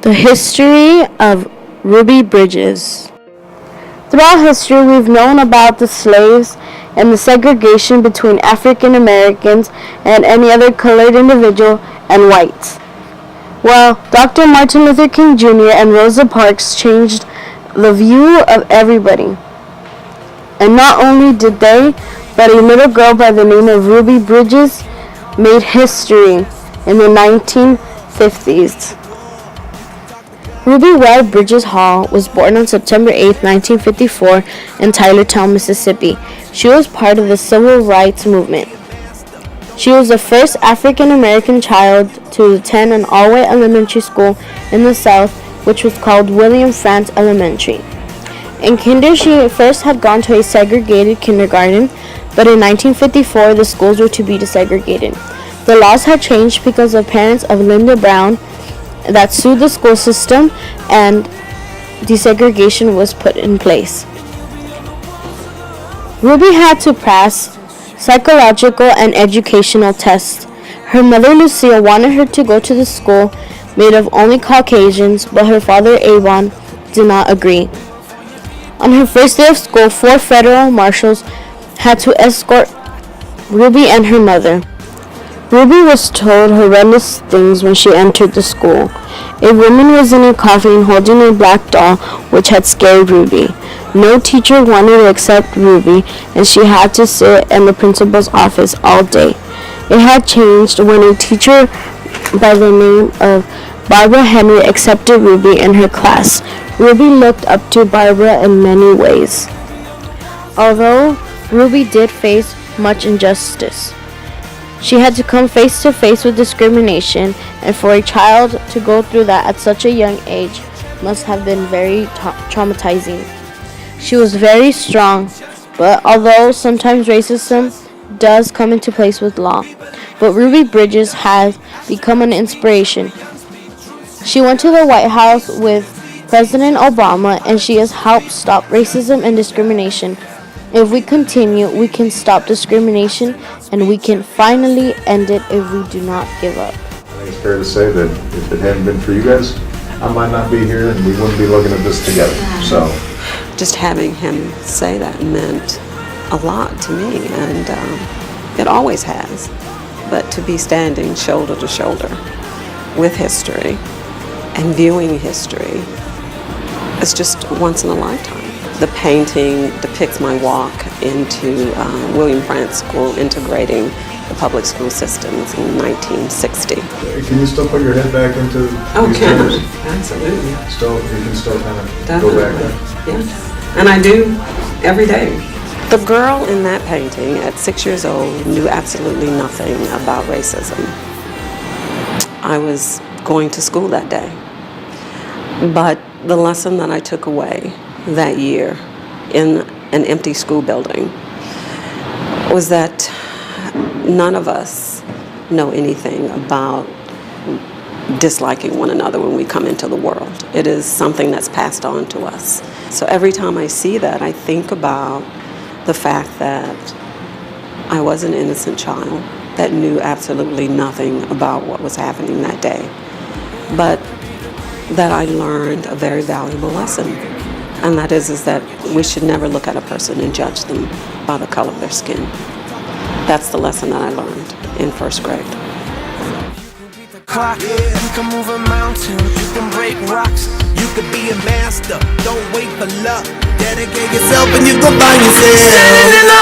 The history of Ruby Bridges. Throughout history, we've known about the slaves and the segregation between African Americans and any other colored individual and whites. Well, Dr. Martin Luther King Jr. and Rosa Parks changed the view of everybody. And not only did they, but a little girl by the name of Ruby Bridges made history in the 1950s. Ruby Well Bridges Hall was born on September 8, 1954 in Tylertown, Mississippi. She was part of the Civil Rights Movement. She was the first African American child to attend an all-white elementary school in the South, which was called William Frantz Elementary. In kinder, she first had gone to a segregated kindergarten, but in 1954 the schools were to be desegregated. The laws had changed because of parents of Linda Brown that sued the school system, and desegregation was put in place. Ruby had to pass psychological and educational tests. Her mother, Lucille, wanted her to go to the school made of only Caucasians, but her father, Avon, did not agree. On her first day of school, 4 federal marshals had to escort Ruby and her mother. Ruby was told horrendous things when she entered the school. A woman was in a coffin holding a black doll, which had scared Ruby. No teacher wanted to accept Ruby, and she had to sit in the principal's office all day. It had changed when a teacher by the name of Barbara Henry accepted Ruby in her class. Ruby looked up to Barbara in many ways. Although Ruby did face much injustice, she had to come face to face with discrimination, and for a child to go through that at such a young age must have been very traumatizing. She was very strong, but although sometimes racism does come into place with law, but Ruby Bridges has become an inspiration. She went to the White House with President Obama, and she has helped stop racism and discrimination. If we continue, we can stop discrimination, and we can finally end it if we do not give up. I think it's fair to say that if it hadn't been for you guys, I might not be here and we wouldn't be looking at this together. So, just having him say that meant a lot to me, and it always has. But to be standing shoulder to shoulder with history and viewing history, it's just once in a lifetime. The painting depicts my walk into William Frantz School, integrating the public school systems in 1960. can you still put your head back into these chairs? Absolutely. You can still kind of Definitely. go back there? Yes, and I do every day. The girl in that painting at 6 years old knew absolutely nothing about racism. I was going to school that day, but the lesson that I took away that year in an empty school building was that none of us know anything about disliking one another when we come into the world. It is something that's passed on to us. So every time I see that, I think about the fact that I was an innocent child that knew absolutely nothing about what was happening that day, but that I learned a very valuable lesson. And that is that we should never look at a person and judge them by the color of their skin. That's the lesson that I learned in first grade. You can move a mountain, you can break rocks, you could be a master, don't wait for luck. Dedicate yourself and you go find yourself. Standing in the